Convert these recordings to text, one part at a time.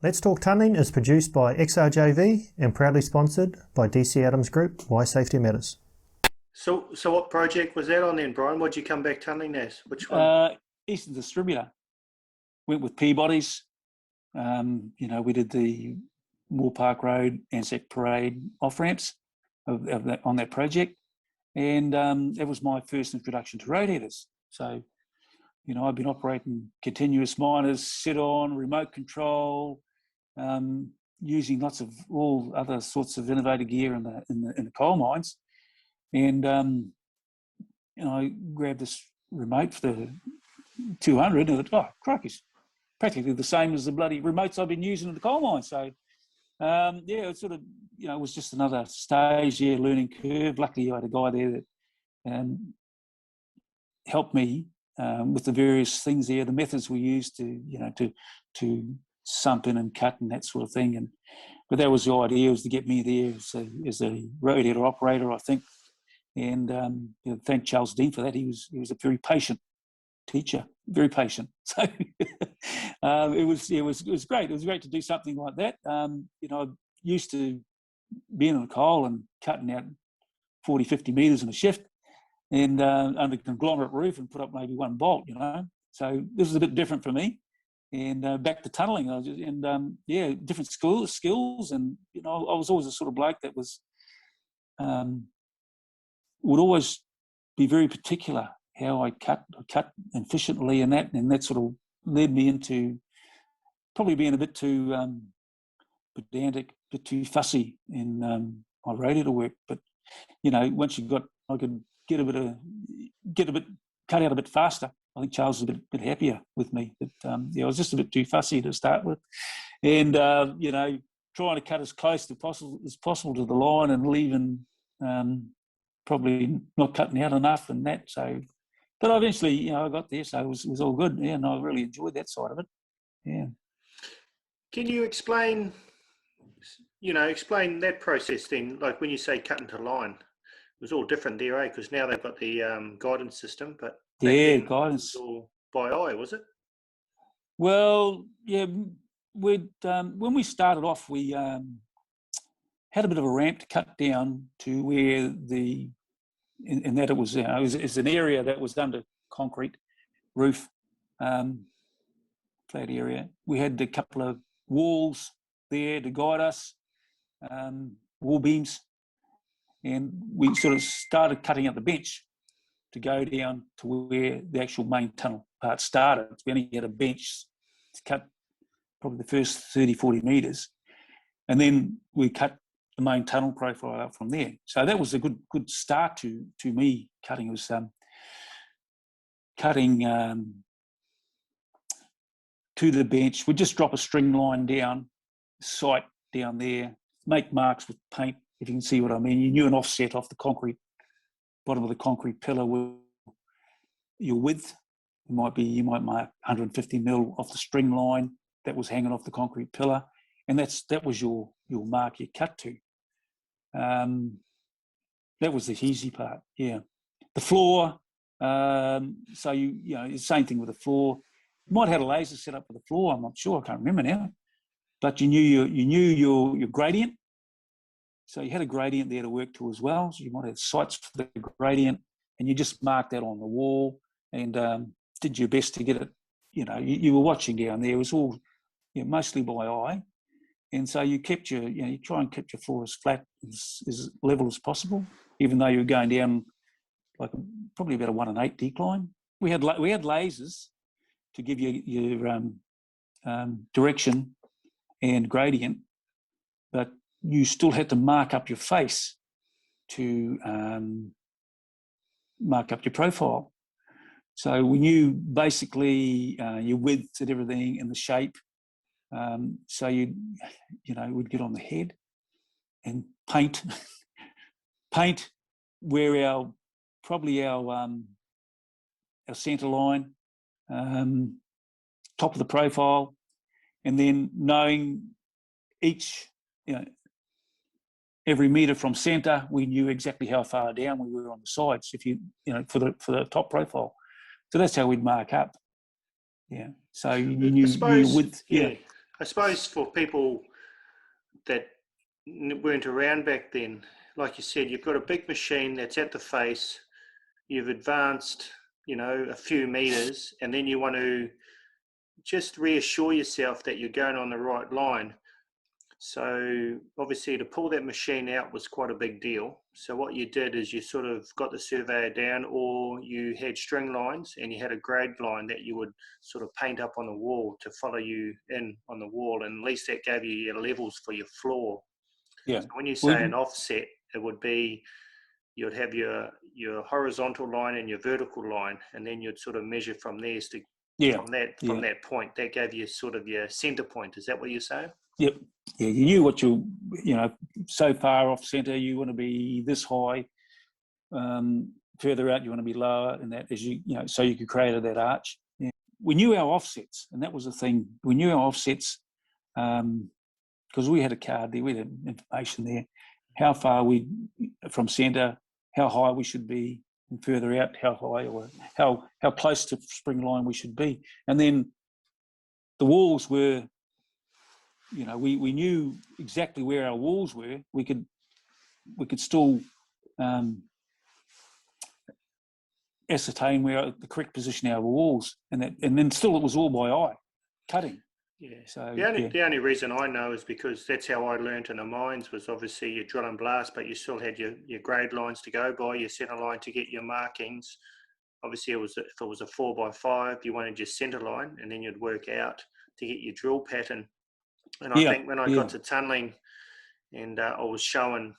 Let's Talk Tunnelling is produced by XRJV and proudly sponsored by DC Adams Group. Why safety matters. So what project was that on then, Brian? What'd you come back tunnelling as? Which one? Eastern Distributor. Went with Peabody's. We did the Moore Park Road, Anzac Parade off-ramps on that project. And that was my first introduction to road headers. So, I've been operating continuous miners, sit-on, remote control, using lots of all other sorts of innovative gear in the coal mines. And, I grabbed this remote for the 200 and I thought, crikey, it's practically the same as the bloody remotes I've been using in the coal mine. So, it sort of, it was just another stage, learning curve. Luckily, I had a guy there that helped me with the various things there, the methods we used to sump in and cut and that sort of thing. But that was the idea, was to get me there as a road header operator, I think. And thank Charles Dean for that. He was a very patient teacher, very patient. So it was great. It was great to do something like that. I used to being in the coal and cutting out 40, 50 metres in a shift and under conglomerate roof and put up maybe one bolt, So this was a bit different for me. And back to tunnelling, different skills. And, I was always a sort of bloke that was, would always be very particular how I cut efficiently and that sort of led me into probably being a bit too pedantic, a bit too fussy in my road header work. But, once I could get a bit cut out a bit faster. I think Charles was a bit happier with me. But I was just a bit too fussy to start with. And, trying to cut as close as possible to the line and leaving probably not cutting out enough and that. So, but eventually, I got there, so it was all good. Yeah, and I really enjoyed that side of it. Yeah. Can you explain that process then? Like when you say cutting to line, it was all different there, eh? Because now they've got the guidance system, but guidance. It was all by eye, was it? Well, yeah. When we started off, we had a bit of a ramp to cut down to where and that it was an area that was under concrete roof, flat area. We had a couple of walls there to guide us, wall beams, and we sort of started cutting out the bench to go down to where the actual main tunnel part started. We only had a bench to cut probably the first 30, 40 metres, and then we cut the main tunnel profile out from there. So that was a good start to me cutting. It was cutting to the bench. We'd just drop a string line down, sight down there, make marks with paint, if you can see what I mean. You knew an offset off the concrete, bottom of the concrete pillar with your width. You might mark 150 mil off the string line that was hanging off the concrete pillar, and that was your mark you cut to. That was the easy part, yeah. The floor, so the same thing with the floor. You might have had a laser set up for the floor, I'm not sure, I can't remember now. But you knew your gradient. So you had a gradient there to work to as well. So you might have sights for the gradient, and you just marked that on the wall and did your best to get it. You were watching down there. It was all mostly by eye. And so you kept you try and keep your floor as flat, as level as possible, even though you were going down like probably about a 1 1/8 decline. We had lasers to give you your direction and gradient, but you still had to mark up your face to mark up your profile. So we knew basically your width and everything and the shape. So we'd get on the head and paint where our centre line, top of the profile, and then knowing every metre from centre, we knew exactly how far down we were on the sides. For the top profile, so that's how we'd mark up. Yeah. So you knew your width. Yeah. I suppose for people that weren't around back then, like you said, you've got a big machine that's at the face, you've advanced, a few meters, and then you want to just reassure yourself that you're going on the right line. So obviously to pull that machine out was quite a big deal. So what you did is you sort of got the surveyor down, or you had string lines and you had a grade line that you would sort of paint up on the wall to follow you in on the wall, and at least that gave you your levels for your floor. Yeah. So when you say an offset, it would be you'd have your horizontal line and your vertical line, and then you'd sort of measure from there from that point. That gave you sort of your center point. Is that what you're saying? Yep. Yeah, you knew what so far off centre, you want to be this high. Further out, you want to be lower, and that as so you could create that arch. Yeah. We knew our offsets, and that was the thing. We knew our offsets because we had a card there, we had information there, how far from centre, how high we should be, and further out, how high or how close to spring line we should be. And then the walls were, we knew exactly where our walls were. We could still ascertain where the correct position of our walls, and then still it was all by eye cutting. Yeah. So the only reason I know is because that's how I learnt in the mines, was obviously you drill and blast, but you still had your grade lines to go by, your centre line to get your markings. Obviously, if it was a 4x5, you wanted your centre line, and then you'd work out to get your drill pattern. And I think when I got to tunnelling, and I was showing,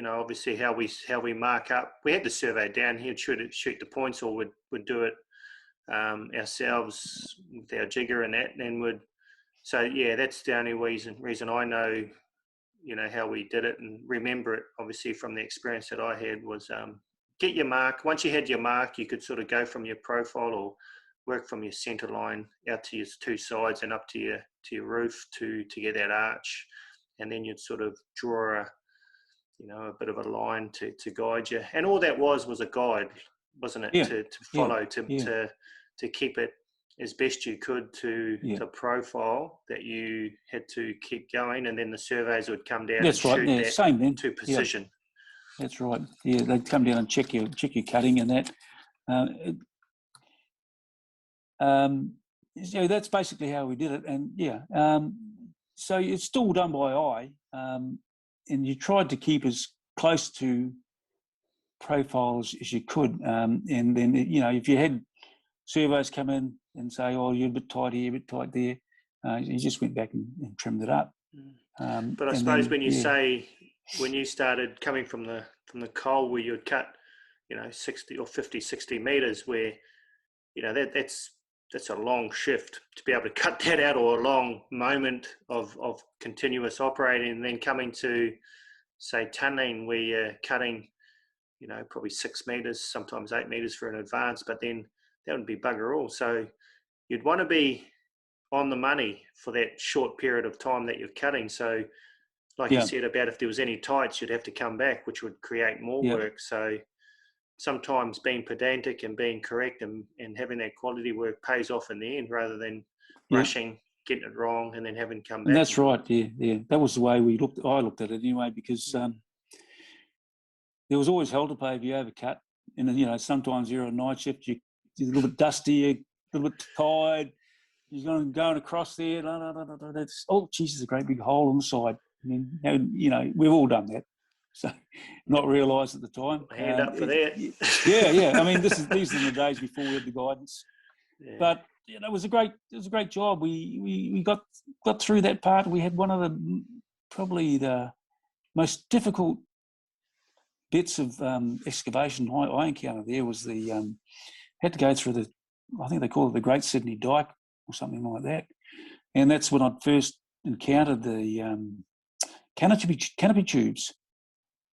obviously how we mark up. We had the survey down. He'd shoot the points, or would do it ourselves with our jigger and that, and then would. So yeah, that's the only reason I know, how we did it and remember it. Obviously from the experience that I had was get your mark. Once you had your mark, you could sort of go from your profile or work from your centre line out to your two sides and up to your roof to get that arch, and then you'd sort of draw a bit of a line to guide you. And all that was a guide, wasn't it? To follow, to keep it as best you could to profile that you had to keep going, and then the surveys would come down and shoot that same then. To precision. Yeah. That's right. Yeah, they'd come down and check your cutting and that. That's basically how we did it, and so it's still done by eye, and you tried to keep as close to profiles as you could, and then if you had surveys come in and say, "Oh, you're a bit tight here, a bit tight there," you just went back and trimmed it up. But I suppose when you say, when you started coming from the coal where you'd cut 60 or 50, 60 meters, where that's a long shift to be able to cut that out, or a long moment of continuous operating, and then coming to, say, tunneling where you're cutting, probably 6 meters, sometimes 8 meters for an advance, but then that would be bugger all. So you'd want to be on the money for that short period of time that you're cutting. So like you said about if there was any tights, you'd have to come back, which would create more work. So sometimes being pedantic and being correct and having that quality work pays off in the end, rather than rushing, getting it wrong, and then having to come back. And that's right. Yeah. That was the way I looked at it anyway, because there was always hell to pay if you overcut. And sometimes you're on a night shift, you're a little bit dusty, a little bit tired. You're going across there. That's, oh, geez, there's a great big hole on the side. I mean, we've all done that. So, not realised at the time. Hand up for that. Yeah. I mean, these are the days before we had the guidance. Yeah. But it was a great job. We got through that part. We had one of probably the most difficult bits of excavation I encountered. There was had to go through I think they call it the Great Sydney Dyke or something like that, and that's when I first encountered the canopy tubes.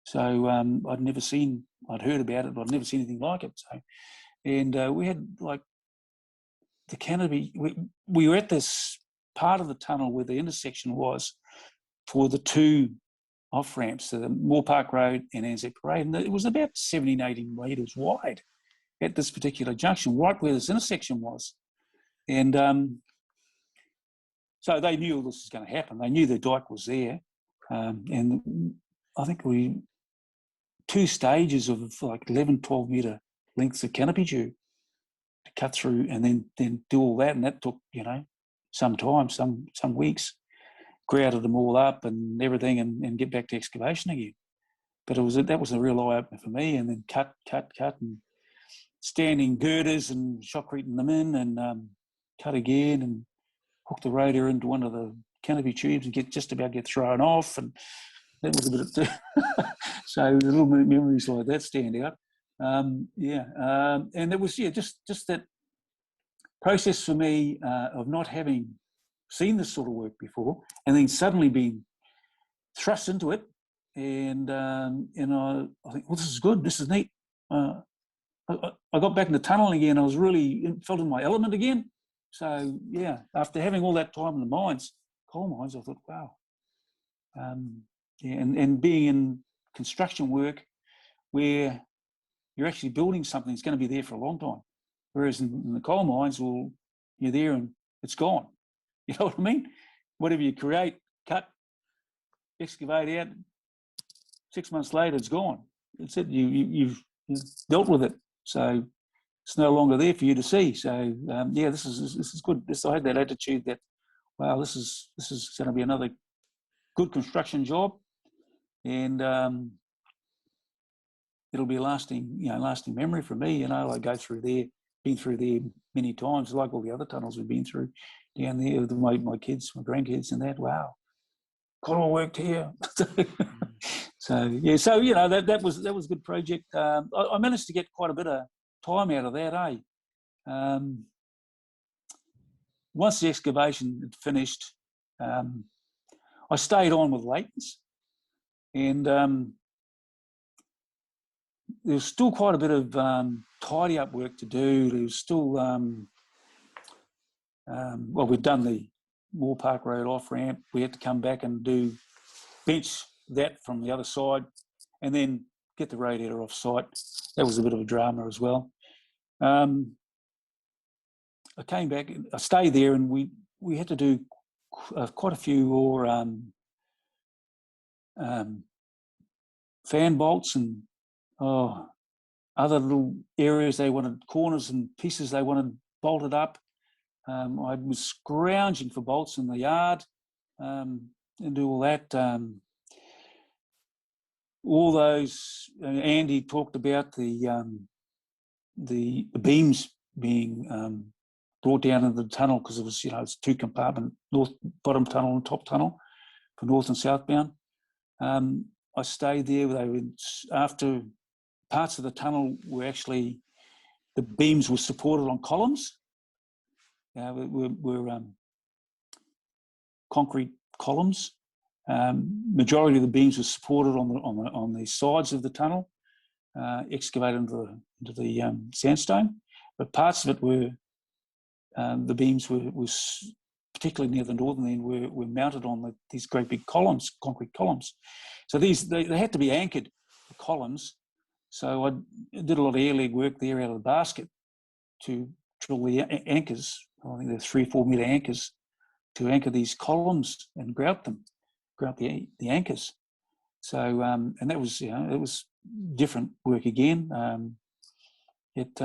So I'd heard about it, but I'd never seen anything like it. So, and we had like the canopy. We were at this part of the tunnel where the intersection was for the two off ramps, so the Moore Park Road and Anzac Parade, and it was about 17, 18 metres wide at this particular junction, right where this intersection was. And So they knew all this was going to happen. They knew the dike was there. And I think 2 stages of like 11, 12 metre lengths of canopy dew to cut through and then do all that. And that took, some time, some weeks. Grouted them all up and everything and get back to excavation again. But that was a real eye-opener for me. And then cut and standing girders and shotcreting them in and cut again and hook the rotor into one of the canopy tubes and just about get thrown off. And that was a bit of so the little memories like that stand out. And it was, just that process for me of not having seen this sort of work before and then suddenly being thrust into it. And I think, well, this is good. This is neat. I got back in the tunnel again. I was really felt in my element again. So yeah, after having all that time in the coal mines, I thought, wow. And being in construction work where you're actually building something that's going to be there for a long time, whereas in the coal mines, well, you're there and it's gone. You know what I mean? Whatever you create, cut, excavate out, 6 months later, it's gone. It's it. You've dealt with it, so it's no longer there for you to see. So this is good. I had that attitude that, wow, this is going to be another good construction job, and it'll be a lasting memory for me. I go through there, been through there many times, like all the other tunnels we've been through down there with my kids, my grandkids, and that. Wow, coal worked here. That was a good project. I managed to get quite a bit of time out of that, Once the excavation had finished, I stayed on with Leighton's, and there was still quite a bit of tidy up work to do. There was still, we'd done the Moore Park Road off ramp. We had to come back and bench that from the other side, and then get the radiator off site. That was a bit of a drama as well. I came back, I stayed there, and we had to do quite a few more fan bolts and other little areas they wanted, corners and pieces they wanted bolted up. I was scrounging for bolts in the yard and do all that. All those, Andy talked about the beams being brought down into the tunnel because it was, it's 2-compartment, north bottom tunnel and top tunnel for north and southbound. I stayed there. After parts of the tunnel were actually, the beams were supported on columns. Were concrete columns. Majority of the beams were supported on the sides of the tunnel, excavated into the sandstone. But parts of it were, the beams were particularly near the northern end, were mounted on these great big columns, concrete columns. So they had to be anchored, the columns. So I did a lot of airleg work there out of the basket to drill the anchors. I think they're 3 or 4 metre anchors to anchor these columns and grout the anchors. So and that was, it was different work again. It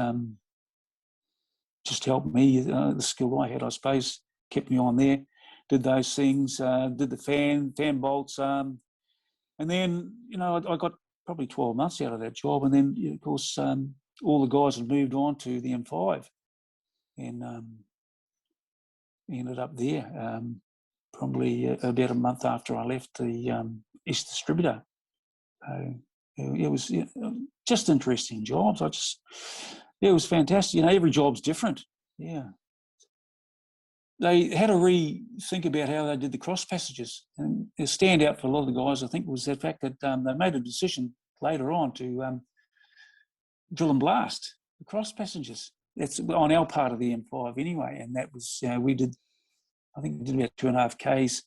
just helped me, the skill I had, I suppose, kept me on there. Did those things, did the fan bolts, and then I got probably 12 months out of that job, and then of course all the guys had moved on to the M5, and ended up there probably about a month after I left the East Distributor. It was just interesting jobs. It was fantastic. Every job's different. Yeah. They had to rethink about how they did the cross passages, and the standout for a lot of the guys, I think, was the fact that they made a decision later on to drill and blast the cross passages. That's on our part of the M5 anyway, and that was, we did about 2.5 Ks.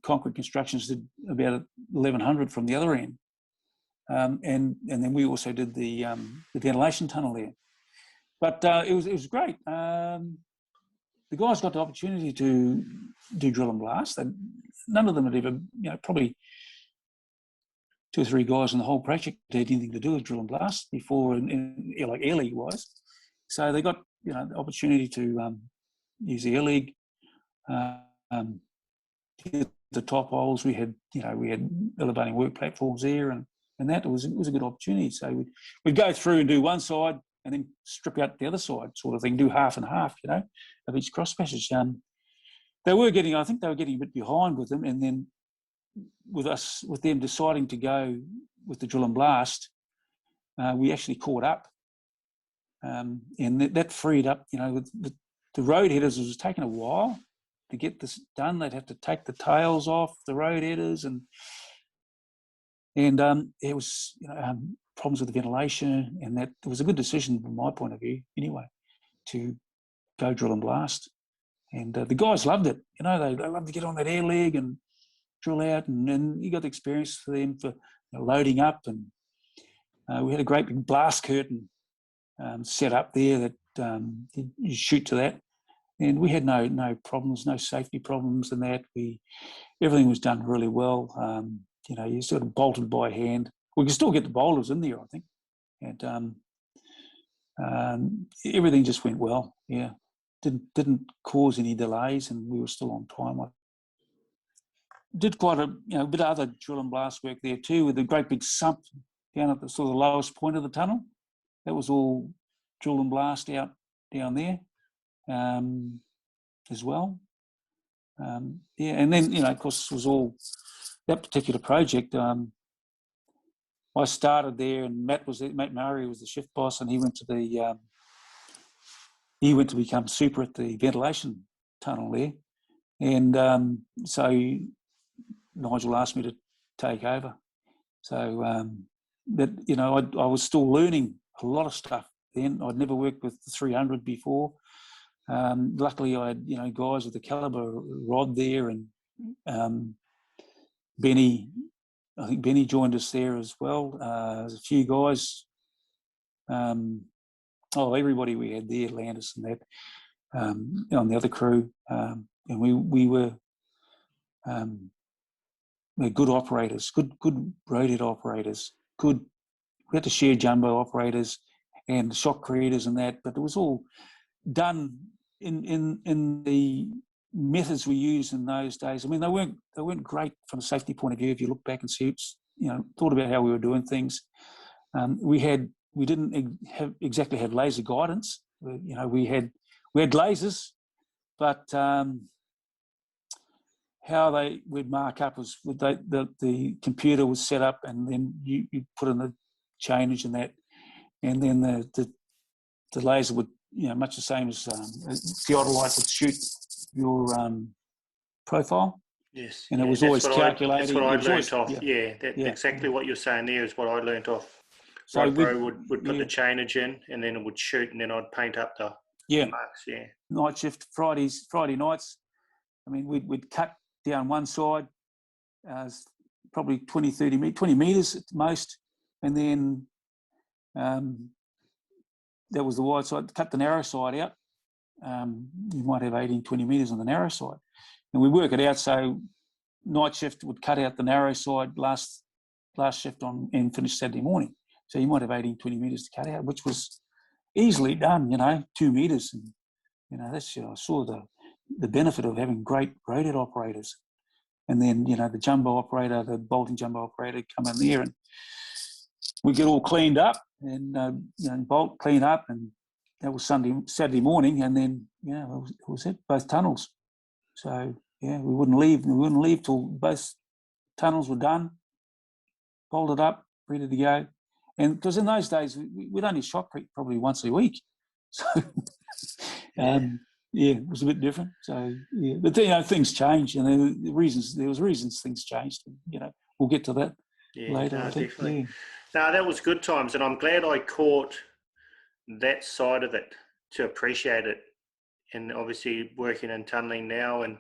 Concrete Constructions did about 1,100 from the other end, and then we also did the ventilation tunnel there. But it was great. the guys got the opportunity to do drill and blast. None of them had ever, probably 2 or 3 guys in the whole project had anything to do with drill and blast before, like airleg wise. So they got the opportunity to use the airleg. The top holes we had elevating work platforms there, and that was a good opportunity. So we'd go through and do one side, and then strip out the other side, sort of thing. Do half and half, of each cross passage. I think they were getting a bit behind with them, and then with them deciding to go with the drill and blast, we actually caught up, and that freed up. The road headers was taking a while to get this done. They'd have to take the tails off the road headers, and there was problems with the ventilation, and that it was a good decision from my point of view anyway to go drill and blast. And the guys loved it. They loved to get on that air leg and drill out, and then you got the experience for them for loading up. And we had a great big blast curtain set up there that you shoot to that. And we had no problems, no safety problems in that. Everything was done really well. You sort of bolted by hand. We could still get the boulders in there, I think. And everything just went well. Yeah, didn't cause any delays, and we were still on time. I did quite a bit of other drill and blast work there too, with a great big sump down at the sort of lowest point of the tunnel. That was all drill and blast out down there. As well. And then, of course, it was all that particular project. I started there, and Matt Murray was the shift boss, and he went to become super at the ventilation tunnel there. And so Nigel asked me to take over. So I was still learning a lot of stuff then. I'd never worked with the 300 before. Luckily, I had guys with the caliber rod there, and Benny. I think Benny joined us there as well. There's a few guys. Everybody we had there, Landis and that, on the other crew, and we were good operators, good roadhead operators. We had to share jumbo operators and shock creators and that, but it was all done in the methods we used in those days. I mean, they weren't great from a safety point of view. If you look back and see, thought about how we were doing things. We didn't exactly have laser guidance. We had lasers, but how they would mark up was the computer was set up, and then you put in the chainage and that, and then the laser would, much the same as theodolite would shoot your profile. Yes. And it was always calculating. That's what I learnt off. Exactly what you're saying there is what I learnt off. So Bro would put the chainage in, and then it would shoot, and then I'd paint up the marks. Yeah. Night shift, Friday nights. I mean, we'd cut down one side, probably 20 metres at most, and then that was the wide side. Cut the narrow side out. You might have 18, 20 metres on the narrow side. And we work it out, so night shift would cut out the narrow side last shift on and finish Saturday morning. So you might have 18, 20 metres to cut out, which was easily done, 2 metres. And, that's, I saw the benefit of having great roadhead operators. And then, the jumbo operator, the bolting jumbo operator come in there, and we get all cleaned up and, bolt clean up, and that was Saturday morning, and then, it was it, both tunnels. So, we wouldn't leave till both tunnels were done, bolted up, ready to go. And because in those days, we'd only shot probably once a week. So, it was a bit different. So, but things changed, and there was reasons things changed. We'll get to that later. No, I think. definitely. No, that was good times, and I'm glad I caught that side of it to appreciate it. And obviously working in tunnelling now, and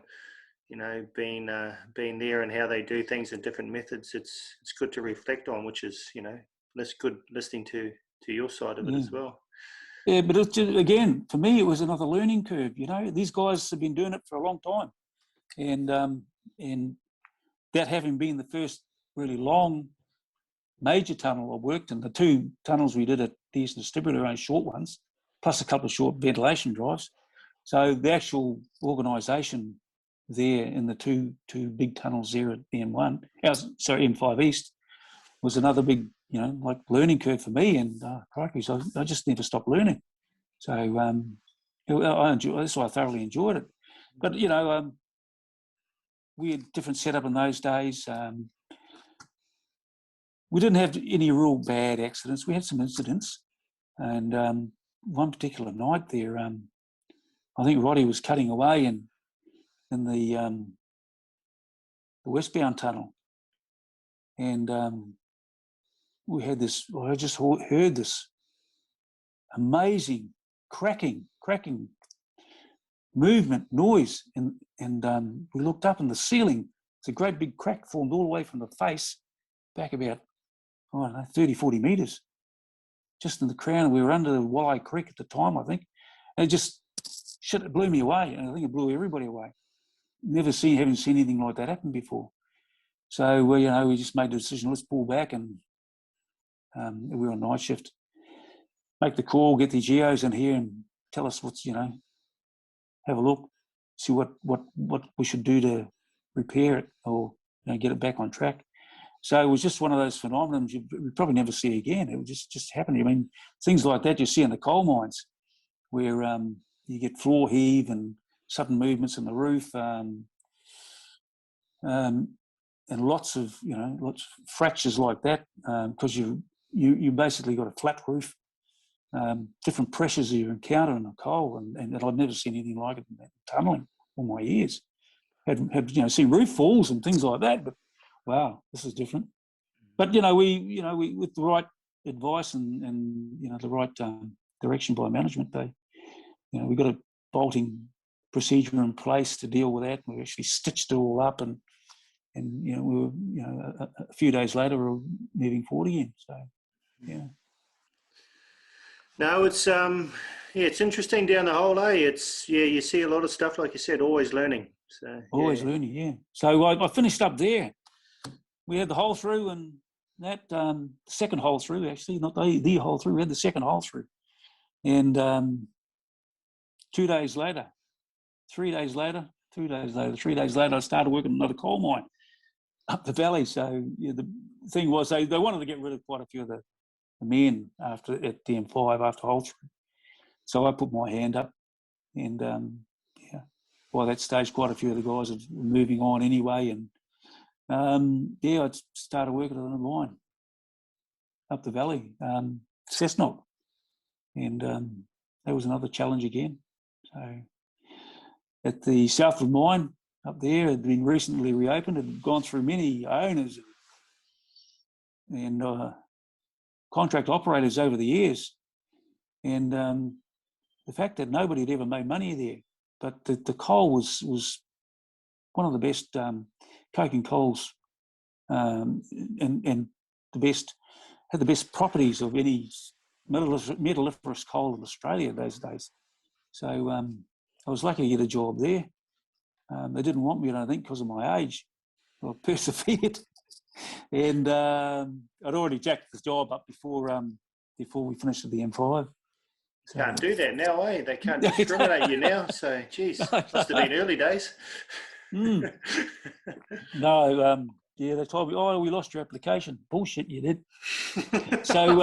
being there and how they do things and different methods, it's good to reflect on, which is that's good listening to your side of it as well. Yeah, but it's just, again, for me, it was another learning curve. You know, these guys have been doing it for a long time, and that having been the first really long major tunnel I worked in, the 2 tunnels we did at the Eastern Distributor, only short ones, plus a couple of short ventilation drives. So the actual organisation there in the two big tunnels there at the M5 East was another big, you know, like learning curve for me. And crikey, so I just need to stop learning. So that's why I thoroughly enjoyed it. But you know, we had different setup in those days. We didn't have any real bad accidents. We had some incidents, and one particular night there, I think Roddy was cutting away in the westbound tunnel, and we had this. I just heard this amazing cracking movement noise, and we looked up in the ceiling. It's a great big crack formed all the way from the face back about 30, 40 metres, just in the crown. We were under the Walleye Creek at the time, I think, and it just it blew me away, and I think it blew everybody away. Haven't seen anything like that happen before. So we just made the decision, let's pull back, and we were on night shift. Make the call, get the geos in here and tell us what's, have a look, see what we should do to repair it or get it back on track. So it was just one of those phenomena you probably never see again. It would just happen. I mean, things like that you see in the coal mines where you get floor heave and sudden movements in the roof, and lots of fractures like that, because you basically got a flat roof. Different pressures you encounter in the coal, and I'd never seen anything like it in that tunnelling all my years. Had seen roof falls and things like that, but wow, this is different. But we with the right advice and the right direction by management, we got a bolting procedure in place to deal with that. We actually stitched it all up, and we were a few days later we were moving forward again. So yeah. No, it's it's interesting down the whole, eh? It's you see a lot of stuff, like you said, always learning. So always learning, yeah. So I finished up there. We had the hole through, and that second hole through, actually, not the hole through. We had the second hole through, and 3 days later, I started working another coal mine up the valley. So the thing was, they wanted to get rid of quite a few of the men at the M5 after hole through. So I put my hand up, and by that stage, quite a few of the guys were moving on anyway, and I started working on a mine up the valley, Cessnock, and that was another challenge again. So at the Southwood mine up there, it had been recently reopened. It had gone through many owners and contract operators over the years, and the fact that nobody had ever made money there, but the coal was one of the best coking coals, and had the best properties of any metalliferous coal in Australia those days. So I was lucky to get a job there. They didn't want me, I don't think, because of my age. I persevered, and I'd already jacked the job up before we finished at the M5. So, can't do that now, eh? They can't discriminate you now. So, geez, must have been early days. No, they told me, oh, we lost your application. Bullshit, you did. So,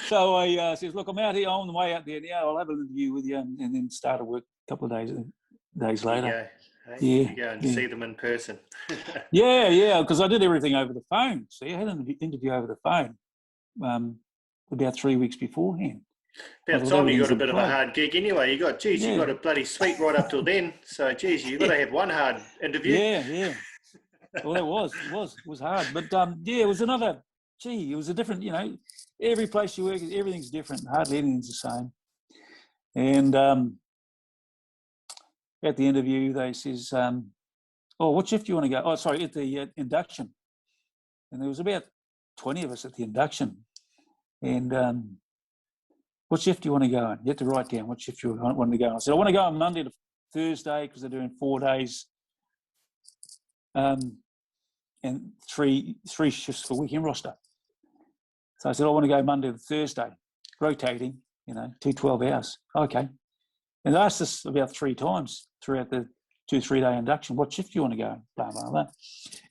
So I says, look, I'm out here on the way out there now. I'll have an interview with you, and then start to work a couple of days later. You go and see them in person. Yeah, because I did everything over the phone. So I had an interview over the phone about 3 weeks beforehand. About time you got a bit of a hard gig anyway. You got a bloody suite right up till then. So, geez, you've got to have one hard interview. Yeah. Well, it was hard. But, it was another, it was a different, every place you work, everything's different. Hardly anything's the same. And at the interview, they says, what shift do you want to go? Oh, sorry, at the induction. And there was about 20 of us at the induction. And what shift do you want to go on? You have to write down what shift you want to go on. I said, I want to go on Monday to Thursday because they're doing 4 days and three shifts for weekend roster. So I said, I want to go Monday to Thursday, rotating, 2 12 hours. Okay. And they asked us about 3 times throughout the 2 3 day induction, what shift do you want to go on? Blah, blah, blah.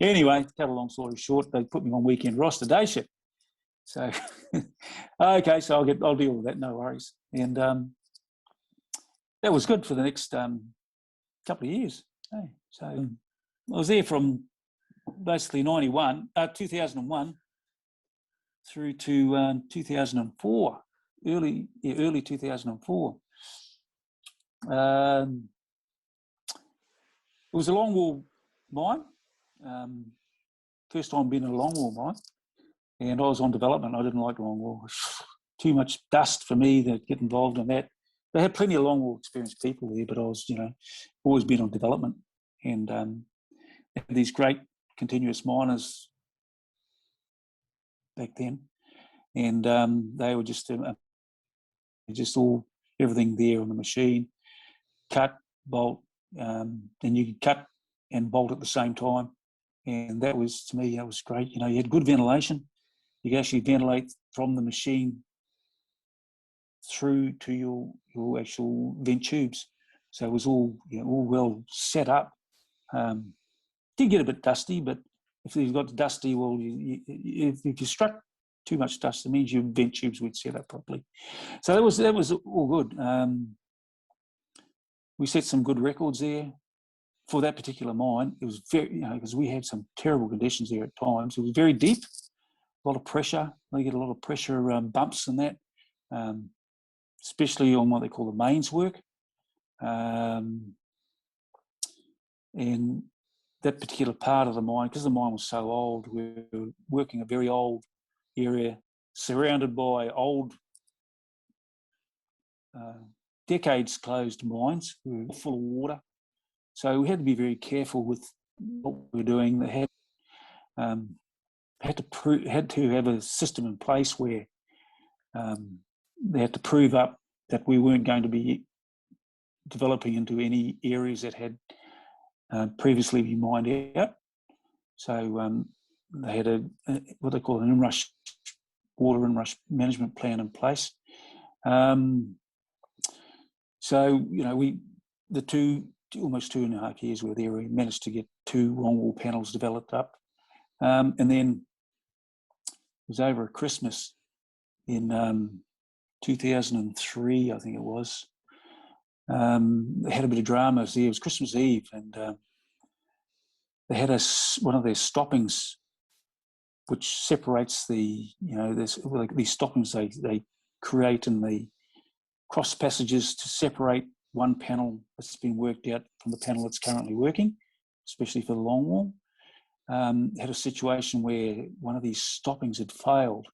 Anyway, to cut a long story short, they put me on weekend roster day shift. So, okay, so I'll deal with that, no worries. And that was good for the next couple of years. Hey, so I was there from basically 2001 through to 2004, early 2004. It was a longwall mine. First time being in a longwall mine, and I was on development. I didn't like longwall. Too much dust for me to get involved in that. They had plenty of longwall experienced people there, but I was, always been on development, and they had these great continuous miners back then, and they were just all everything there on the machine, cut, bolt, then you could cut and bolt at the same time, and that was, to me, that was great. You had good ventilation. You could actually ventilate from the machine through to your actual vent tubes, so it was all all well set up. Did get a bit dusty, but if you've got dusty, well, if you struck too much dust, it means your vent tubes weren't set up properly. So that was all good. We set some good records there for that particular mine. It was very, because we had some terrible conditions there at times. It was very deep, a lot of pressure. They get a lot of pressure bumps and that, especially on what they call the mains work. And that particular part of the mine, because the mine was so old, we were working a very old area surrounded by old, decades closed mines. We were full of water. So we had to be very careful with what we were doing. They had to have a system in place where they had to prove up that we weren't going to be developing into any areas that had previously been mined out. So they had what they call an inrush, water inrush management plan in place. So almost 2.5 years we were there, we managed to get 2 longwall panels developed up. And then it was over at Christmas in 2003, I think it was. They had a bit of drama. It was Christmas Eve, and they had one of their stoppings, which separates these stoppings they create in the cross passages to separate one panel that's been worked out from the panel that's currently working, especially for the longwall. Had a situation where one of these stoppings had failed,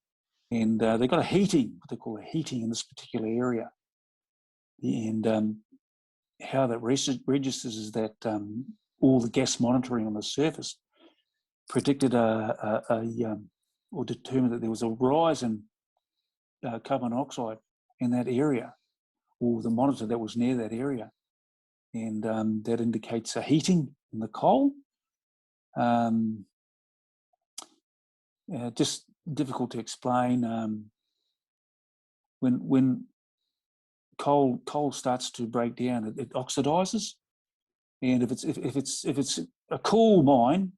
and they got what they call a heating in this particular area. And how that registers is that all the gas monitoring on the surface predicted or determined that there was a rise in carbon monoxide in that area, or the monitor that was near that area, and that indicates a heating in the coal. Just difficult to explain. When coal starts to break down, it oxidizes, and if it's a cool mine,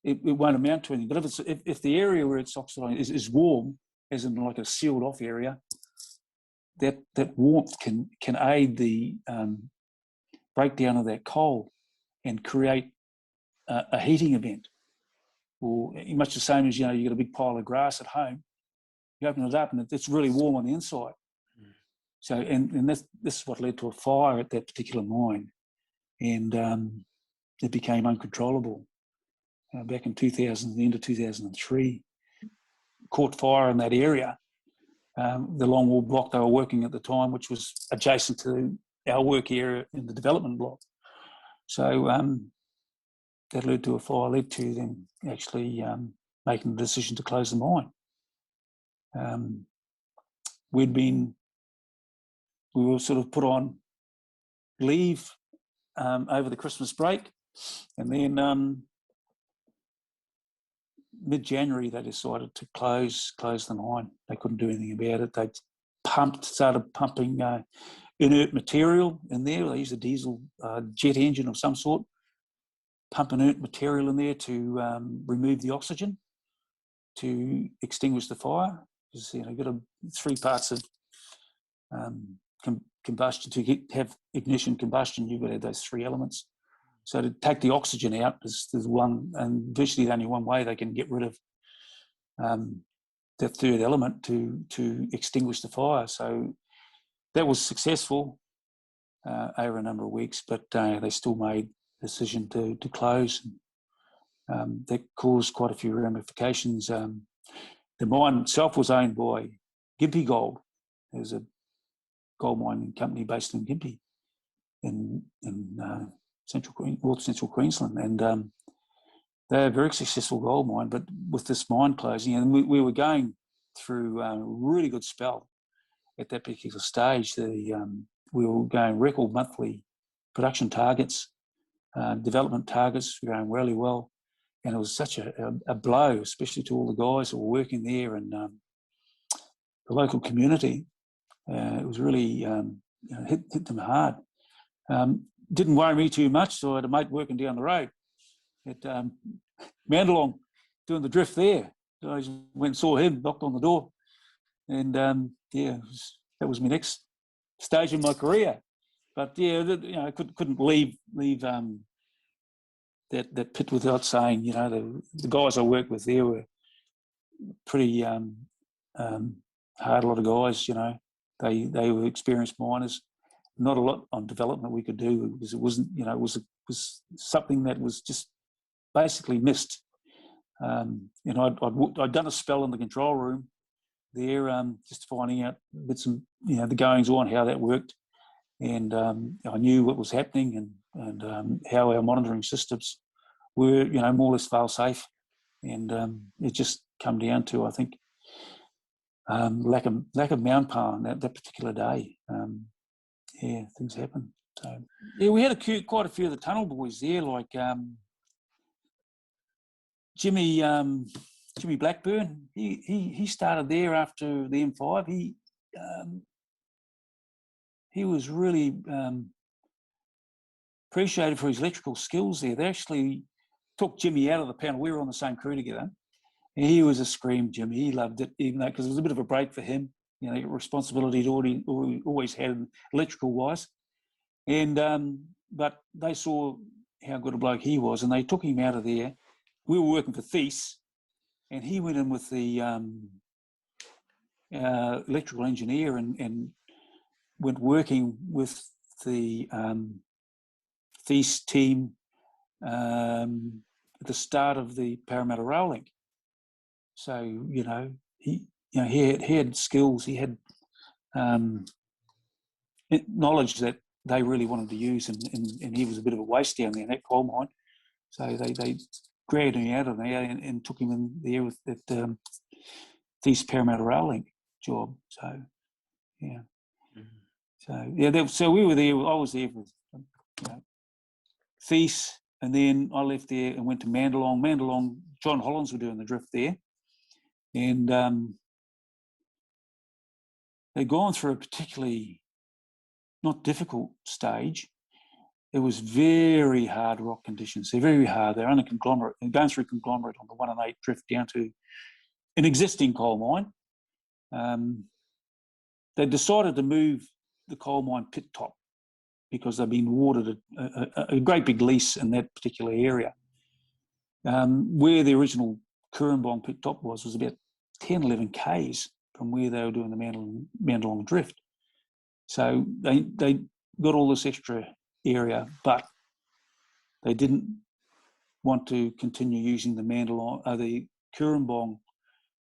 it won't amount to anything. But if the area where it's oxidizing is warm, as in like a sealed off area, that warmth can aid the breakdown of that coal and create a heating event. Or much the same as, you got a big pile of grass at home, you open it up and it's really warm on the inside. So, and this is what led to a fire at that particular mine, and it became uncontrollable back in 2000, the end of 2003. Caught fire in that area. The longwall block they were working at the time, which was adjacent to our work area in the development block. So that led to a fire, led to them actually making the decision to close the mine. We'd been we were sort of put on leave over the Christmas break, and then mid-January they decided to close the mine. They couldn't do anything about it. They started pumping inert material in there. They used a diesel jet engine of some sort, pump inert material in there to remove the oxygen to extinguish the fire. Because you've got 3 parts of combustion to have ignition combustion. You've got to have those 3 elements. So to take the oxygen out is one, and virtually the only one way they can get rid of that 3rd element to extinguish the fire. So that was successful over a number of weeks, but they still made the decision to close. That caused quite a few ramifications. The mine itself was owned by Gympie Gold. There's a gold mining company based in Gympie in north central Queensland, and they're a very successful gold mine. But with this mine closing, and we were going through a really good spell at that particular stage. We were going record monthly production targets, development targets were going really well, and it was such a blow, especially to all the guys who were working there and the local community. It was really hit them hard. Didn't worry me too much, so I had a mate working down the road at Mandalong doing the drift there. So I went and saw him, knocked on the door, and that was my next stage in my career. But I couldn't leave that pit without saying, the guys I worked with there were pretty hard. A lot of guys, they were experienced miners. Not a lot on development we could do because it wasn't, it was something that was just basically missed. I'd done a spell in the control room there, just finding out bits of, the goings on, how that worked, and I knew what was happening and how our monitoring systems were, more or less fail safe, and it just come down to, I think, lack of manpower on that particular day. Things happen. So we had quite a few of the tunnel boys there, like Jimmy Blackburn. He started there after the M5. He was really appreciated for his electrical skills there. They actually took Jimmy out of the panel. We were on the same crew together. And he was a scream, Jimmy. He loved it, even though, because it was a bit of a break for him. Responsibility he'd always had electrical wise. And but they saw how good a bloke he was, and they took him out of there. We were working for Thies, and he went in with the electrical engineer and went working with the Thies team at the start of the Parramatta Rail Link. So he had skills, he had knowledge that they really wanted to use, and he was a bit of a waste down there in that coal mine. So they grabbed him out of there and took him in there with that Thies Parramatta Rail Link job. So so we were there. I was there with Thies, and then I left there and went to Mandalong. John Hollands were doing the drift there, and they'd gone through a particularly not difficult stage. It was very hard rock conditions. They're very hard. They're on a conglomerate, and going through conglomerate on the 1 and 8 drift down to an existing coal mine. They decided to move the coal mine pit top because they've been awarded a great big lease in that particular area. Where the original Kurumbong pit top was about 10, 11 k's from where they were doing the Mandalong drift. So they got all this extra area, but they didn't want to continue using the Kurumbong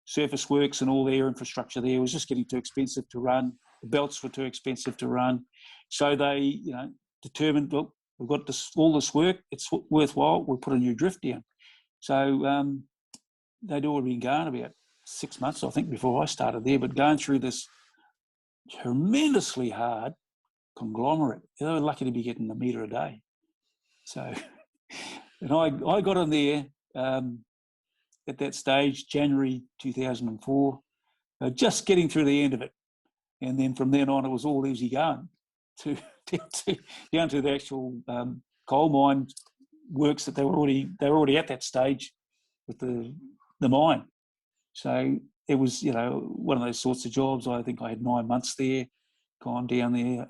surface works, and all their infrastructure there was just getting too expensive to run. The belts were too expensive to run. So they, determined, look, we've got all this work, it's worthwhile, we'll put a new drift down. So they'd already been going about 6 months, I think, before I started there, but going through this tremendously hard conglomerate. They were lucky to be getting a metre a day. So, and I got in there at that stage, January 2004, just getting through the end of it. And then from then on, it was all easy going down to the actual coal mine works that they were already at that stage with the mine. So it was, you know, one of those sorts of jobs. I think I had 9 months there, gone down there,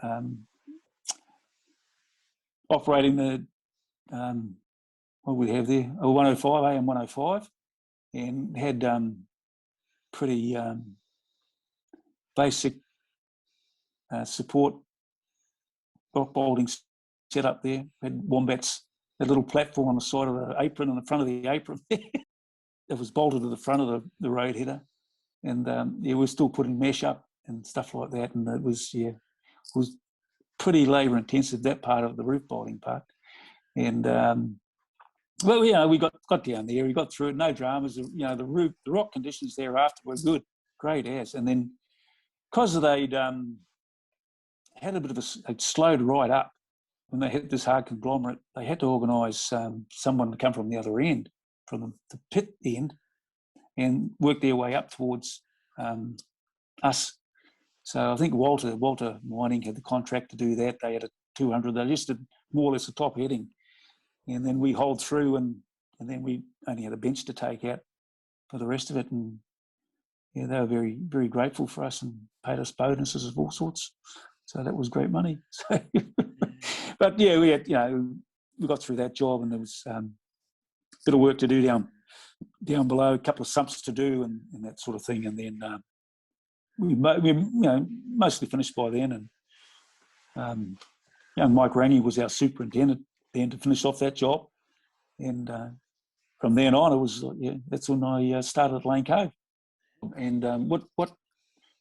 operating the what we have there, a 105, AM 105, and had pretty basic support rock bolting set up there. Had wombats, a little platform on the side of the apron, on the front of the apron. It was bolted to the front of the road header, and we're still putting mesh up and stuff like that. And it was pretty labour intensive, that part of the roof bolting part. And well, you know, we got down there, we got through it, no dramas. You know, the rock conditions thereafter were good, great as. And then because they'd had a bit of they'd slowed right up when they hit this hard conglomerate, they had to organise someone to come from the other end, from the pit end, and work their way up towards us. So I think Walter Mining had the contract to do that. They had a 200. They just did more or less a top heading, and then we hauled through, and then we only had a bench to take out for the rest of it. And yeah, they were very, very grateful for us and paid us bonuses of all sorts. So that was great money. So, but yeah, we had, you know, we got through that job, and there was a bit of work to do down below, a couple of sumps to do, and that sort of thing. And then we you know, mostly finished by then. And young Mike Rangy was our superintendent then to finish off that job. And from then on, it was that's when I started at Lane Cove. And what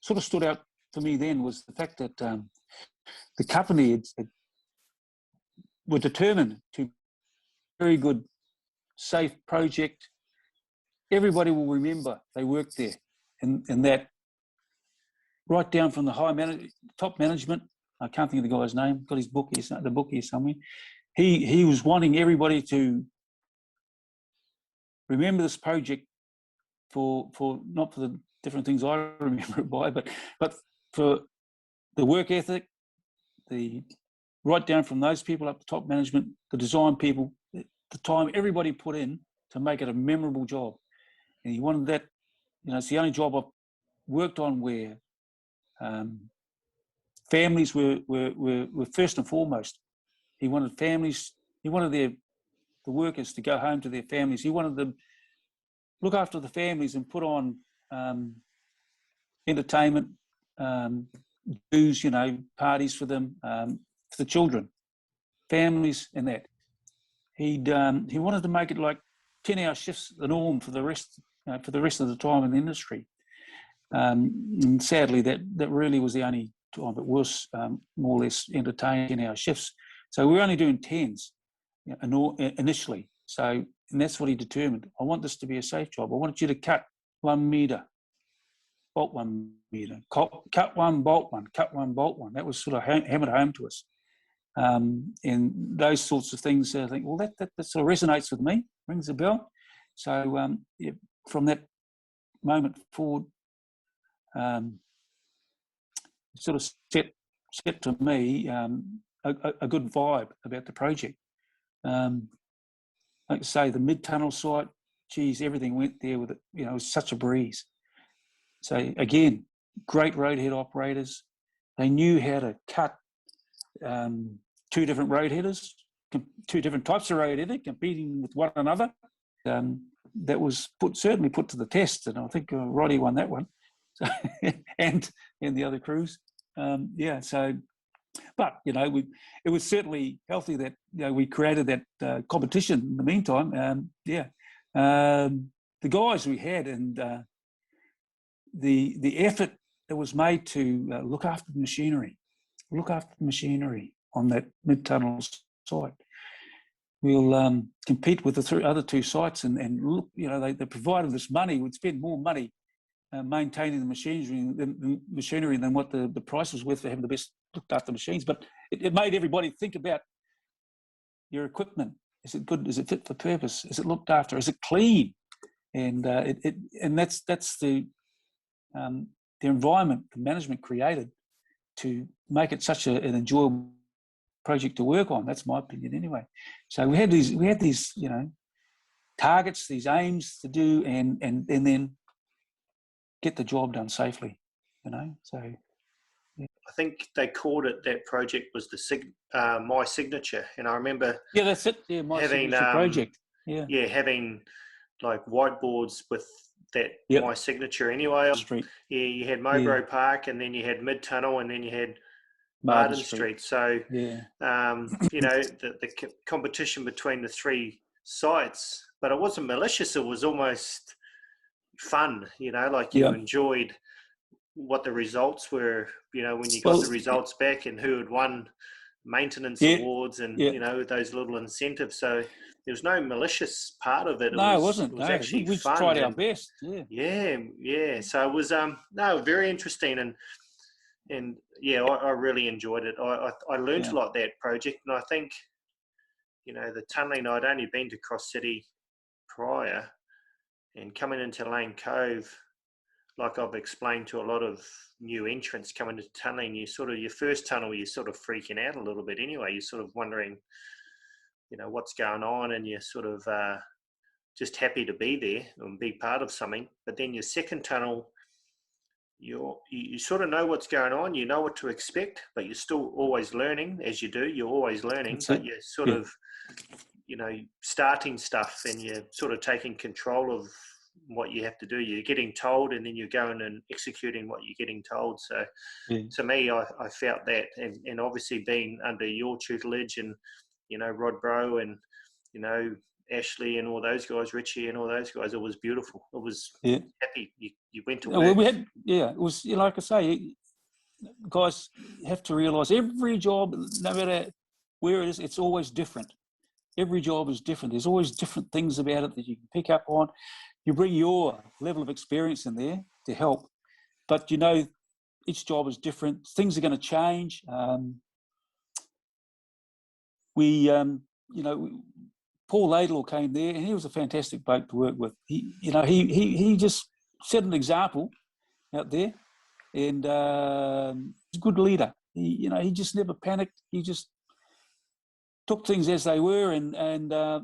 sort of stood out for me then was the fact that the company were determined to very good, safe project. Everybody will remember they worked there, and that right down from the top management. I can't think of the guy's name. Got his book here, the book here somewhere. He was wanting everybody to remember this project for not for the different things I remember it by, but for the work ethic, the right down from those people up to top management, the design people, the time everybody put in to make it a memorable job. And he wanted that, you know, it's the only job I've worked on where families were first and foremost. He wanted families, he wanted the workers to go home to their families. He wanted them look after the families and put on entertainment, booze, you know, parties for them, for the children, families, and that. He wanted to make it like 10-hour shifts the norm for the rest of the time in the industry. And sadly, that really was the only time it was more or less entertaining 10-hour shifts. So we were only doing 10s initially. So, and that's what he determined. I want this to be a safe job. I want you to cut 1 metre, bolt 1 metre, cut one, bolt one, cut one, bolt one. That was sort of hammered home to us. And those sorts of things, I think, well, that sort of resonates with me, rings a bell. So yeah, from that moment forward, sort of set to me a good vibe about the project. Like I say, the mid-tunnel site, geez, everything went there with it. You know, it was such a breeze. So again, great roadhead operators. They knew how to cut 2 different road headers, 2 different types of road header competing with one another. That was certainly put to the test, and I think Roddy won that one, so, and the other crews. Yeah, so, but you know, it was certainly healthy that, you know, we created that competition in the meantime. The guys we had and the effort that was made to look after the machinery on that mid-tunnel site. We'll compete with the other 2 sites and look, you know, they provided us money. We'd spend more money maintaining the machinery than what the price was worth for having the best looked after machines. But it made everybody think about your equipment. Is it good? Is it fit for purpose? Is it looked after? Is it clean? And that's the environment the management created to make it such an enjoyable project to work on. That's my opinion, anyway. So we had these targets, these aims to do, and then get the job done safely. So. Yeah. I think they called it, that project was my signature, and I remember. Yeah, that's it. Yeah, my signature project. Yeah. Yeah, having like whiteboards with that my signature. Anyway, Street. Yeah, you had Mowbray Park, and then you had Mid Tunnel, and then you had Martin Street. So, yeah. The competition between the three sites, but it wasn't malicious. It was almost fun. Like you enjoyed what the results were, when you got the results back and who had won maintenance awards and, those little incentives. So there was no malicious part of it. It wasn't. It was actually we fun. Tried our best. Yeah. So it was, very interesting. And I really enjoyed it. I learned a lot that project. And I think, the tunnelling, I'd only been to Cross City prior, and coming into Lane Cove, like I've explained to a lot of new entrants coming to tunnelling, your first tunnel, you're sort of freaking out a little bit anyway. You're sort of wondering, what's going on, and you're sort of just happy to be there and be part of something. But then your second tunnel, you sort of know what's going on, you know what to expect, but you're still always learning. As you do, you're always learning, but you're sort of, starting stuff, and you're sort of taking control of what you have to do. You're getting told, and then you're going and executing what you're getting told. So to me, I felt that, and obviously being under your tutelage, and Rod Bro, and Ashley and all those guys, Richie and all those guys, it was beautiful. It was happy. You went to work. Well, it was, like I say, guys have to realise every job, no matter where it is, it's always different. Every job is different. There's always different things about it that you can pick up on. You bring your level of experience in there to help, but each job is different. Things are going to change. Paul Laidlaw came there, and he was a fantastic bloke to work with. He just set an example out there, and he's a good leader. He just never panicked. He just took things as they were, and I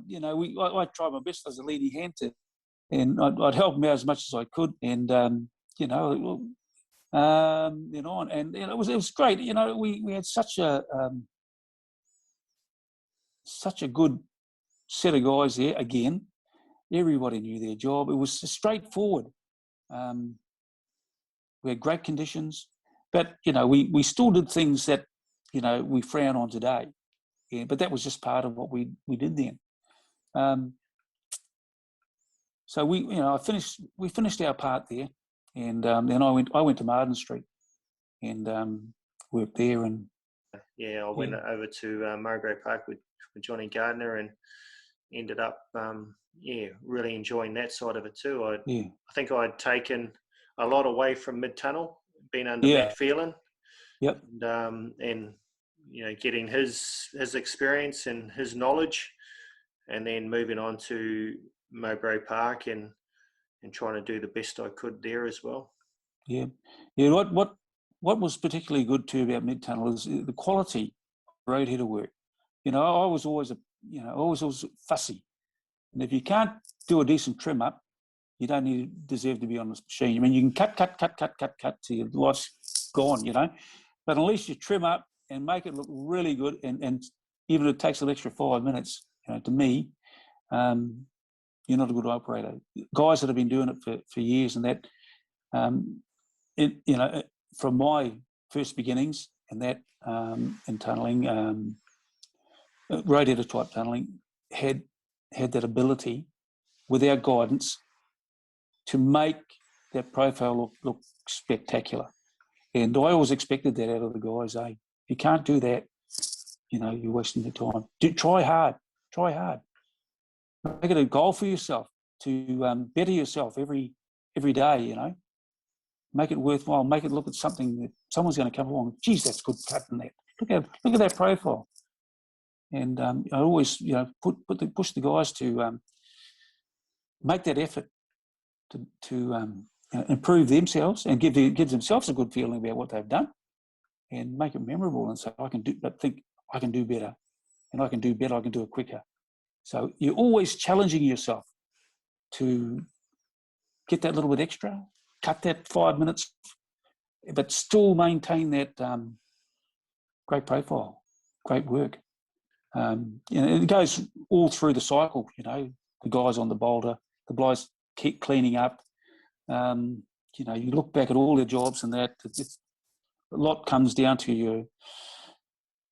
tried my best as a leading hand to, and I'd help him out as much as I could, and and it was great. We had such a good set of guys there. Again, everybody knew their job. It was straightforward. We had great conditions, but we still did things that we frown on today. Yeah, but that was just part of what we did then. So we finished our part there, and then I went to Martin Street and worked there. And I went over to Mowbray Park with Johnny Gardner, and ended up really enjoying that side of it too. I think I'd taken a lot away from Mid Tunnel, being under Matt Phelan. Yep. And getting his experience and his knowledge, and then moving on to Mowbray Park and trying to do the best I could there as well. Yeah. What was particularly good too about Mid Tunnel is the quality of roadheader work. I was always fussy, and if you can't do a decent trim up, you don't deserve to be on this machine. I mean, you can cut till your life's gone, but at least you trim up and make it look really good, and even if it takes an extra 5 minutes, to me, you're not a good operator. Guys that have been doing it for years, and that, from my first beginnings, and that in tunnelling, radiator type tunnelling, had that ability, without guidance, to make that profile look spectacular. And I always expected that out of the guys. If you can't do that, you're wasting your time. Try hard. Make it a goal for yourself to better yourself every day. make it worthwhile, make it look at something that someone's going to come along. Geez, that's good cut in that. Look at that profile. And I always, push the guys to make that effort to improve themselves and give themselves a good feeling about what they've done, and make it memorable. And so I can do better, and I can do better. I can do it quicker. So you're always challenging yourself to get that little bit extra, cut that 5 minutes, but still maintain that great profile, great work. It goes all through the cycle. The guys on the boulder, the guys keep cleaning up. You look back at all their jobs, and that a lot comes down to your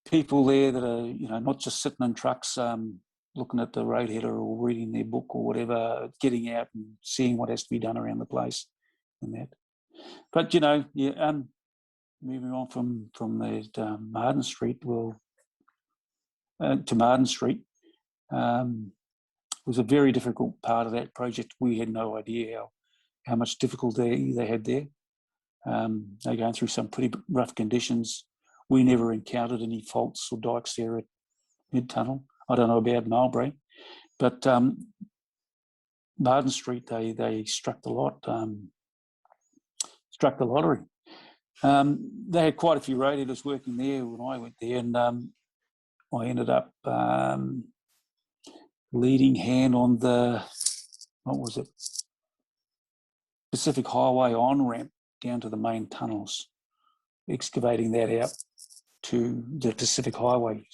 people there that are, not just sitting in trucks, looking at the road header or reading their book or whatever, getting out and seeing what has to be done around the place and that. But, moving on from the Marden Street, to Marden Street, was a very difficult part of that project. We had no idea how much difficulty they had there. They're going through some pretty rough conditions. We never encountered any faults or dikes there at mid-tunnel. I don't know about Mulberry, but Marden Street, they struck the lottery. They had quite a few radiators working there when I went there, and I ended up leading hand on the, Pacific Highway on-ramp down to the main tunnels, excavating that out to the Pacific Highway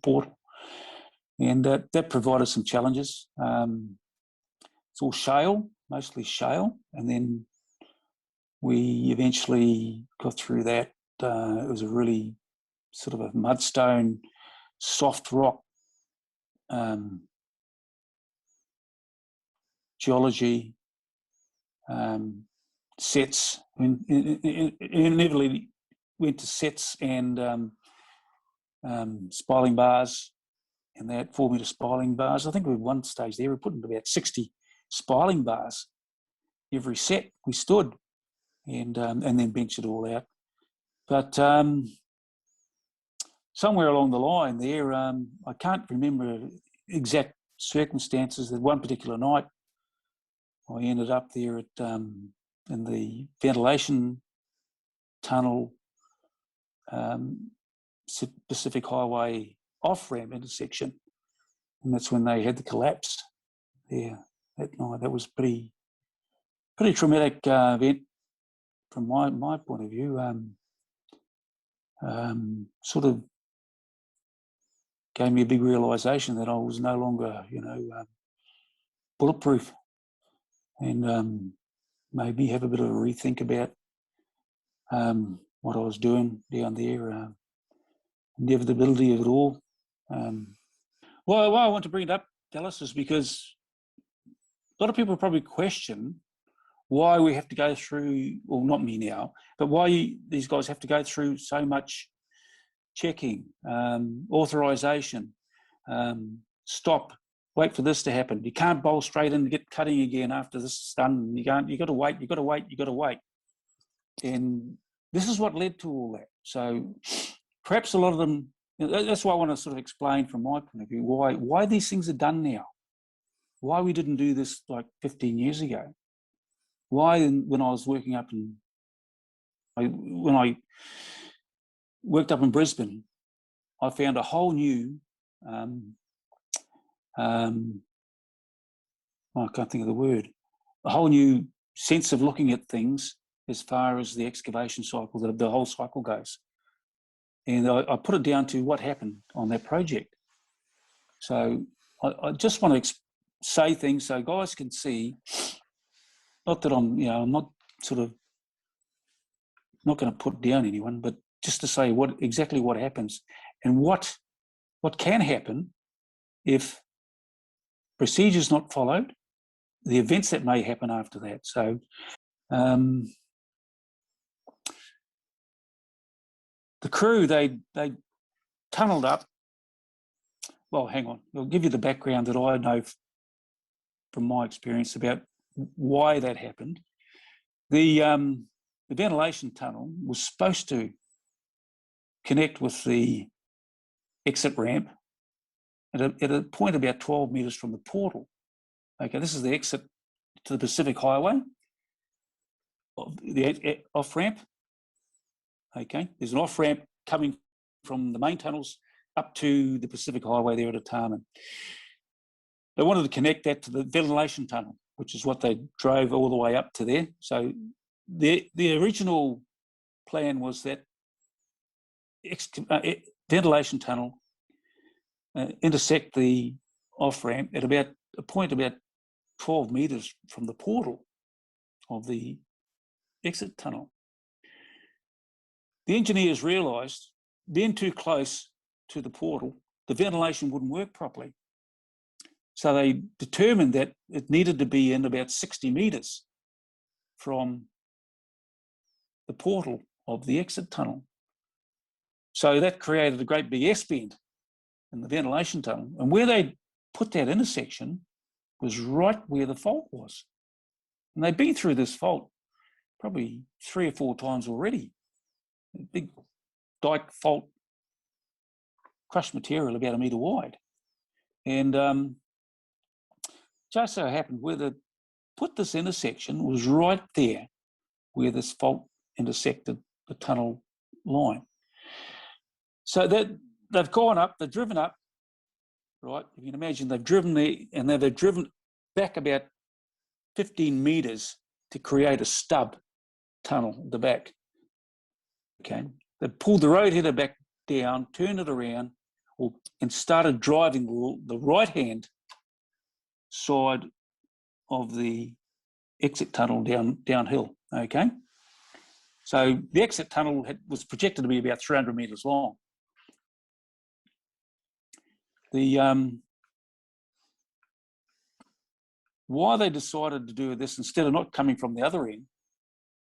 portal. And that provided some challenges. It's all shale, mostly shale, and then we eventually got through that. It was a really sort of a mudstone, soft rock geology, sets. Inevitably went to sets and spiling bars, and that 4 metre spiling bars. I think we had one stage there, we put in about 60 spiling bars every set we stood, and then bench it all out. But somewhere along the line there, I can't remember exact circumstances, that one particular night I ended up there at in the ventilation tunnel, Pacific Highway off-ramp intersection, and that's when they had the collapse there that night. That was pretty traumatic event from my point of view. Sort of gave me a big realisation that I was no longer, bulletproof, and made me have a bit of a rethink about what I was doing down there, inevitability of it all. Why I want to bring it up, Dallas, is because a lot of people probably question why we have to go through, well, not me now, but why these guys have to go through so much checking, authorisation, stop, wait for this to happen. You can't bowl straight in and get cutting again after this is done. You've got to wait. And this is what led to all that. So perhaps a lot of them, that's why I want to sort of explain from my point of view why these things are done now. Why we didn't do this like 15 years ago. Why, when I was working up when I worked up in Brisbane, I found a whole new, I can't think of the word, a whole new sense of looking at things as far as the excavation cycle, the whole cycle goes. And I put it down to what happened on that project. So I just want to say things so guys can see, not that I'm not sort of, not going to put down anyone, but just to say exactly what happens and what can happen if procedure's not followed, the events that may happen after that. So the crew, they tunnelled up. Well, hang on, I'll give you the background that I know from my experience about why that happened. The the ventilation tunnel was supposed to connect with the exit ramp at a point about 12 metres from the portal. Okay, this is the exit to the Pacific Highway, the off-ramp. Okay, there's an off-ramp coming from the main tunnels up to the Pacific Highway there at Artarmon. They wanted to connect that to the ventilation tunnel, which is what they drove all the way up to there. So the original plan was that ventilation tunnel intersect the off-ramp at about a point about 12 metres from the portal of the exit tunnel. The engineers realised being too close to the portal, the ventilation wouldn't work properly. So they determined that it needed to be in about 60 metres from the portal of the exit tunnel. So that created a great big S-bend in the ventilation tunnel. And where they put that intersection was right where the fault was. And they've been through this fault probably 3 or 4 times already. A big dike fault, crushed material about 1 metre wide. And just so happened where they put this intersection was right there where this fault intersected the tunnel line. So that they've gone up, they've driven up, right? You can imagine they've driven there, and they've driven back about 15 metres to create a stub tunnel at the back. Okay, they pulled the road header back down, turned it around, and started driving the right-hand side of the exit tunnel downhill. Okay, so the exit tunnel was projected to be about 300 metres long. Why they decided to do this instead of not coming from the other end,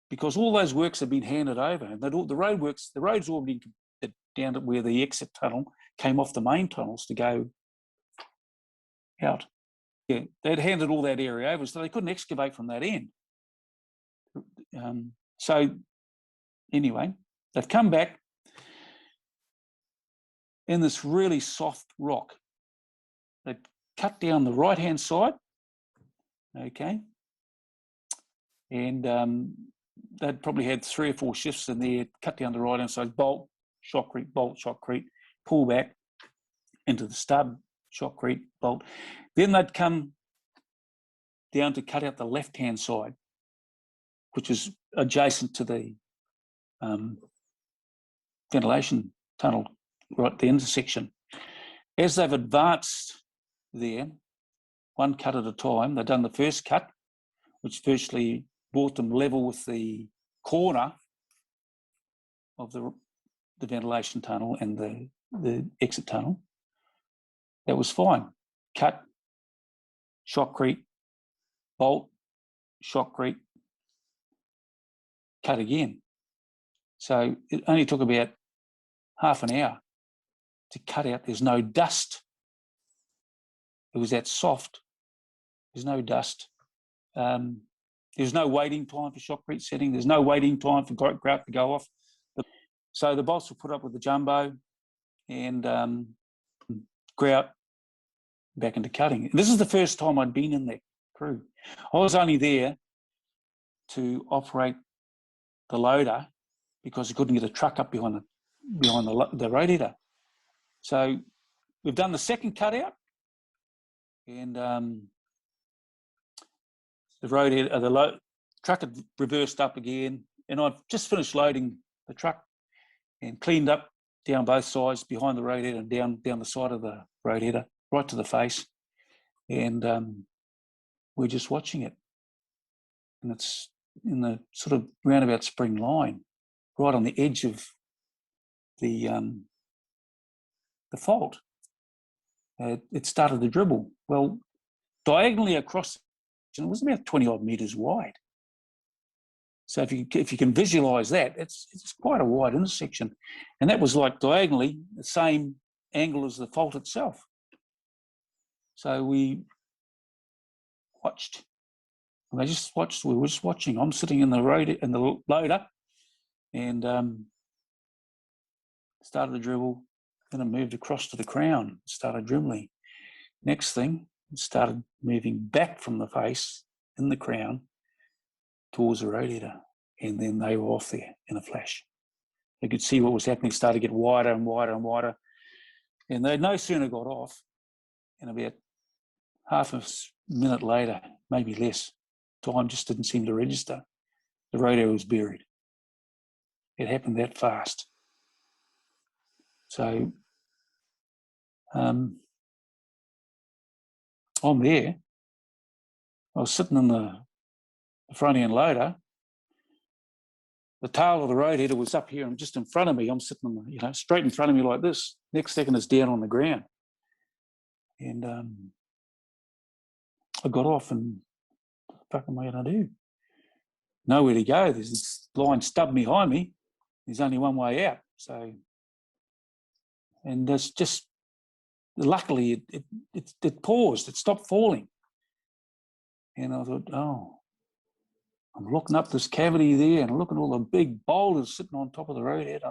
because all those works have been handed over, and the road's all been down to where the exit tunnel came off the main tunnels to go out. Yeah, they'd handed all that area over, so they couldn't excavate from that end. So anyway, they've come back in this really soft rock. They cut down the right-hand side, okay, and they'd probably had 3 or 4 shifts in there, cut down the right-hand side, bolt, shotcrete, pull back into the stub, shotcrete, bolt. Then they'd come down to cut out the left-hand side, which is adjacent to the ventilation tunnel, right at the intersection. As they've advanced there, one cut at a time, they've done the first cut, which virtually brought them level with the corner of the ventilation tunnel and the exit tunnel. That was fine. Cut, shotcrete, bolt, shotcrete, cut again. So it only took about half an hour to cut out. There's no dust. It was that soft. There's no dust. There's no waiting time for shotcrete setting. There's no waiting time for grout to go off. So the bolts were put up with the jumbo and grout back into cutting. And this is the first time I'd been in that crew. I was only there to operate the loader because I couldn't get a truck up behind the road header. So we've done the second cutout, and the truck had reversed up again, and I've just finished loading the truck and cleaned up down both sides behind the road header and down the side of the road header, right to the face, and we're just watching it, and it's in the sort of roundabout spring line, right on the edge of the fault. It started to dribble. Well, diagonally across, it was about 20 odd metres wide. So if you can visualise that, it's quite a wide intersection, and that was like diagonally the same angle as the fault itself. So we watched And they just watched. We were just watching. I'm sitting in the road in the loader, and started to dribble. Then I moved across to the crown, started dribbling. Next thing, it started moving back from the face in the crown towards the radiator, and then they were off there in a flash. You could see what was happening. It started to get wider and wider and wider, and they no sooner got off, and about half a minute later, maybe less, time just didn't seem to register. The radio was buried. It happened that fast. So I'm there. I was sitting in the front end loader. The tail of the road header was up here and just in front of me. I'm sitting, on the, straight in front of me like this. Next second, it's down on the ground. And I got off and what the fuck am I going to do? Nowhere to go. There's this blind stub behind me. There's only one way out. So, and that's just, luckily it paused. It stopped falling. And I thought, oh, I'm looking up this cavity there and looking at all the big boulders sitting on top of the road head.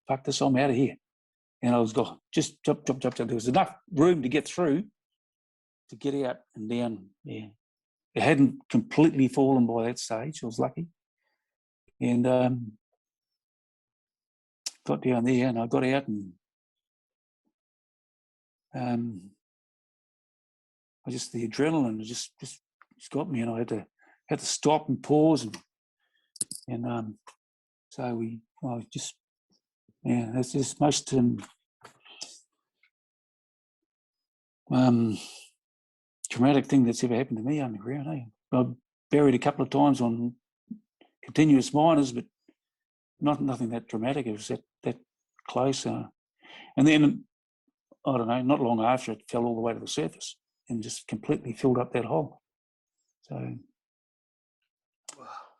Fuck this, I'm out of here. And I was going, just jump. There was enough room to get through to get out and down there. It hadn't completely fallen by that stage. I was lucky. And got down there and I got out and I just, the adrenaline just got me, and I had to stop and pause and so I just, yeah, that's just most traumatic thing that's ever happened to me underground. I've buried a couple of times on continuous miners, but nothing that dramatic. It was that close. And then, I don't know, not long after, it fell all the way to the surface and just completely filled up that hole. So,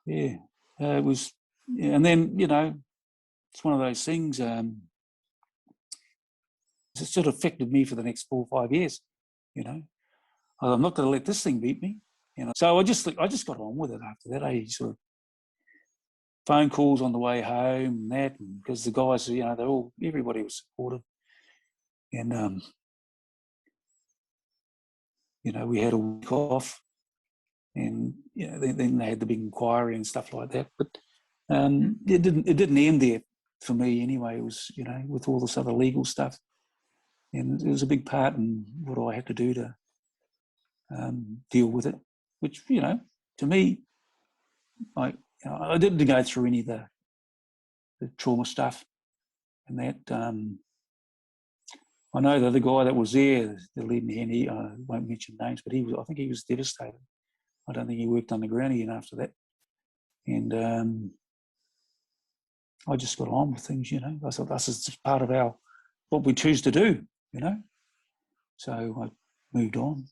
yeah, it was, yeah, and then, it's one of those things, it sort of affected me for the next 4 or 5 years, I'm not going to let this thing beat me, So I just got on with it after that. I sort of phone calls on the way home and that, because the guys, everybody was supportive. And, we had a week off and, then they had the big inquiry and stuff like that. But it didn't end there for me anyway. It was, with all this other legal stuff. And it was a big part in what I had to do to deal with it, which, to me, I didn't go through any of the trauma stuff and that. I know that the guy that was there, the lead hand, I won't mention names, but I think he was devastated. I don't think he worked underground again after that. And I just got on with things, I thought this is just part of what we choose to do, So I moved on,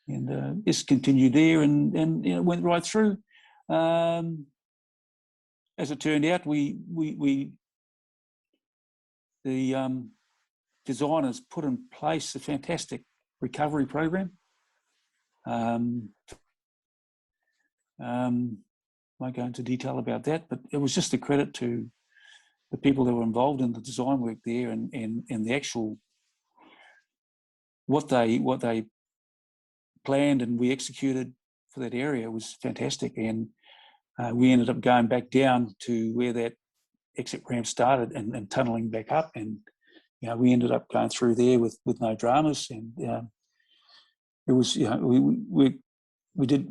and just continued there and went right through. As it turned out, the designers put in place a fantastic recovery program. Won't go into detail about that, but it was just a credit to the people that were involved in the design work there and the actual what they planned and we executed for that area was fantastic. And we ended up going back down to where that exit ramp started and tunneling back up, and we ended up going through there with no dramas. And it was, we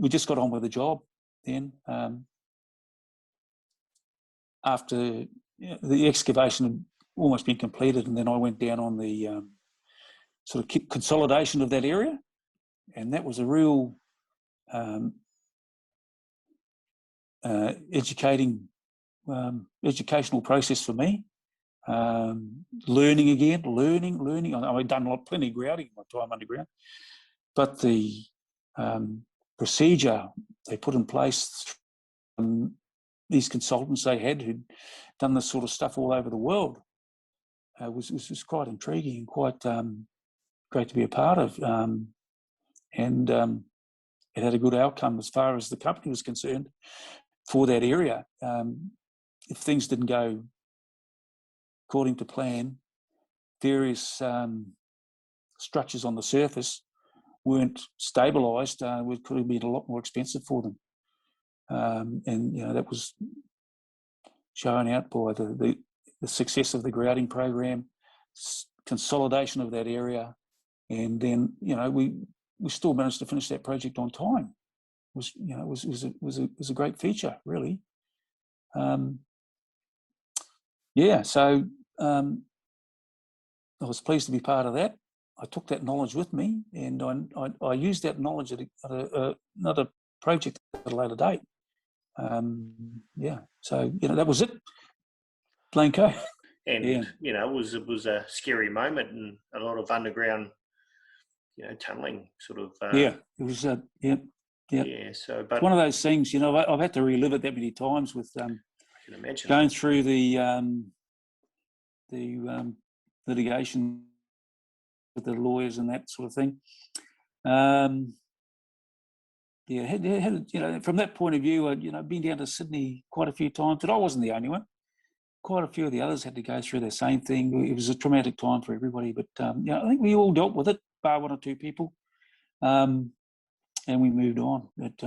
just got on with the job then. After the excavation had almost been completed, and then I went down on the sort of consolidation of that area, and that was a real educational process for me. Learning. I'd done plenty of grouting in my time underground, but the procedure they put in place, these consultants they had who'd done this sort of stuff all over the world, was quite intriguing and quite great to be a part of. And it had a good outcome as far as the company was concerned for that area. If things didn't go according to plan, various structures on the surface weren't stabilised, it could have been a lot more expensive for them. And that was shown out by the success of the grouting program, consolidation of that area, and then we still managed to finish that project on time. It was a great feature, really. So I was pleased to be part of that. I took that knowledge with me, and I used that knowledge at another project at a later date. So that was it. Blanco. And it was a scary moment, and a lot of underground, tunneling sort of. It was. Yeah. So, but it's one of those things. I've had to relive it that many times with. I can imagine going through the litigation with the lawyers and that sort of thing. From that point of view, I'd been down to Sydney quite a few times, but I wasn't the only one. Quite a few of the others had to go through the same thing. It was a traumatic time for everybody, but I think we all dealt with it, bar one or two people, and we moved on. But